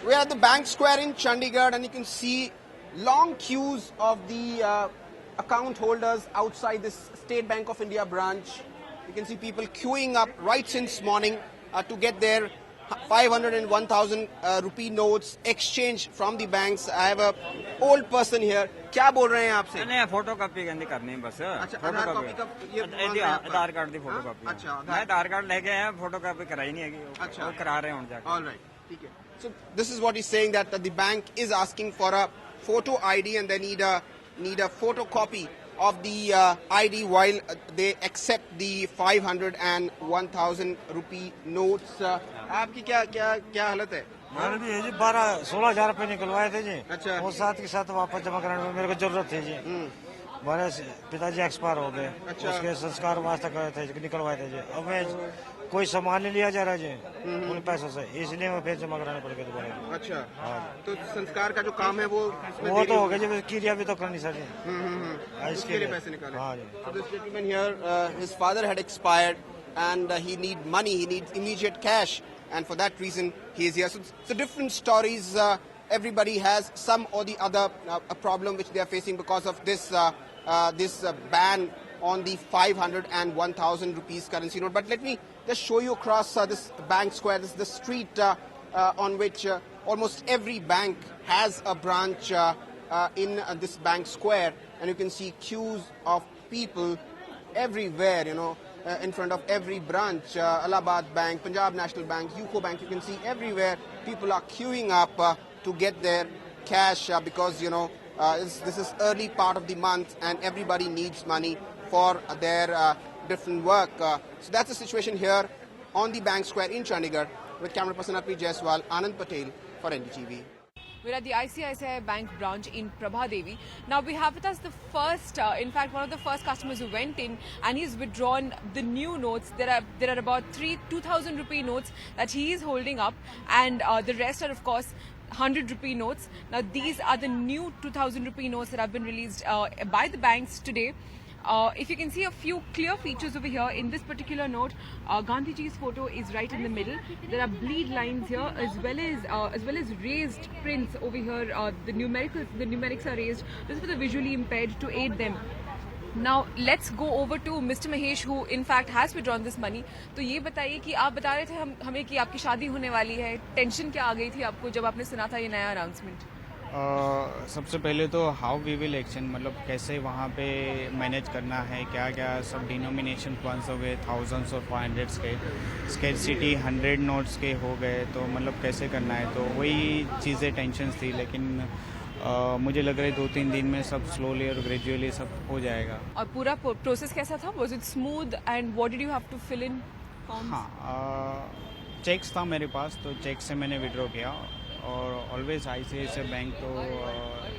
We're at the Bank Square in Chandigarh, and you can see long queues of the account holders outside this State Bank of India branch. You can see people queuing up right since morning to get their 500 and 1,000 rupee notes exchanged from the banks. I have a old person here. क्या बोल रहे हैं आपसे? नहीं, photo copy करनी है बस। अच्छा, फोटो आधार कॉपी का ये आधार कार्ड की फोटो कॉपी। अच्छा, मैं आधार कार्ड लेके आया, फोटो कॉपी कराई नहीं है। अच्छा, वो करा रहे हैं जाके। All right, ठीक है। So this is what he's saying, that the bank is asking for a photo ID and they need a photocopy of the ID while they accept the 500 and 1,000 rupee notes. आपकी क्या हालत है? मैंने भी जी 12-16 हजार रुपए निकलवाए थे जी। अच्छा। वो साथ के साथ वापस जमा कराने में मेरे को जरूरत थी जी। हमारे पिताजी एक्सपायर हो गए। अच्छा। उसके संस्कार वास्ते करे थे, निकलवाए थे जी। अब मैं कोई सामान नहीं लिया जा रहा जी उन पैसों से, इसलिए मैं फिर जमा कराने पड़ गए दोबारा। अच्छा, हाँ। तो संस्कार का जो काम है वो तो हो गया जी, क्रिया भी तो करनी सर जी। इसके लिए पैसे निकाले। हाँ जी। So this gentleman here, his father had expired and he need money, he needs immediate cash, and for that reason he is here. So different stories. Everybody has some or the other a problem which they are facing because of this ban on the 500 and 1,000 rupees currency note. But let me just show you across this Bank Square. This is the street on which almost every bank has a branch in this Bank Square, and you can see queues of people everywhere, in front of every branch. Allahabad Bank, Punjab National Bank, UCO Bank, you can see everywhere people are queuing up to get their cash because, this is early part of the month and everybody needs money for their different work. So that's the situation here on the Bank Square in Chandigarh. With camera person Arpi Jaiswal, Anand Patel for NDTV. We're at the ICICI Bank branch in Prabha Devi. Now we have with us the first, in fact, one of the first customers who went in, and he's withdrawn the new notes. There are about 2,000 rupee notes that he is holding up, and the rest are, of course, 100 rupee notes. Now these are the new 2,000 rupee notes that have been released by the banks today. If you can see a few clear features over here in this particular note, Gandhiji's photo is right in the middle. There are bleed lines here as well as raised prints over here. The numerics are raised. This is for the visually impaired to aid them. Now let's go over to Mr. Mahesh, who in fact has withdrawn this money. तो ये बताइए कि आप बता रहे थे हमें कि आपकी शादी होने वाली है, टेंशन क्या आ गई थी आपको जब आपने सुना था ये नया अनाउंसमेंट? सबसे पहले तो हाउ वी विल एक्सचेंज, मतलब कैसे वहाँ पे मैनेज करना है, क्या क्या सब डिनोमिनेशन कौन हो गए, थाउजेंड्स और 500s के, स्केर्सिटी 100 नोट्स के हो गए, तो मतलब कैसे करना है, तो वही चीज़ें टेंशन थी। लेकिन मुझे लग रहा है 2-3 दिन में सब स्लोली और ग्रेजुअली सब हो जाएगा। और पूरा प्रोसेस कैसा था? Was it smooth and what did you have to fill in? हाँ, चेक्स था मेरे पास, तो चेक से मैंने विड्रॉ किया। और ऑलवेज ICICI बैंक तो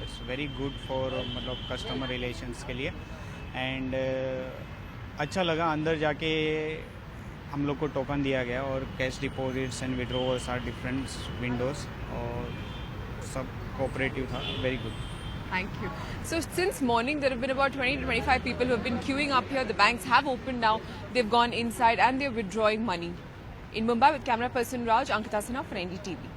इट्स वेरी गुड फॉर मतलब कस्टमर रिलेशंस के लिए। एंड अच्छा लगा, अंदर जाके हम लोग को टोकन दिया गया और cash deposits and withdrawals are different windows और सब कोऑपरेटिव था, very good. Thank you. So since morning there have been about 20 to 25 people who have been queuing up here. The banks have opened now. They've gone inside and they're withdrawing money. In Mumbai with camera person Raj, Ankita Sinha for NDTV.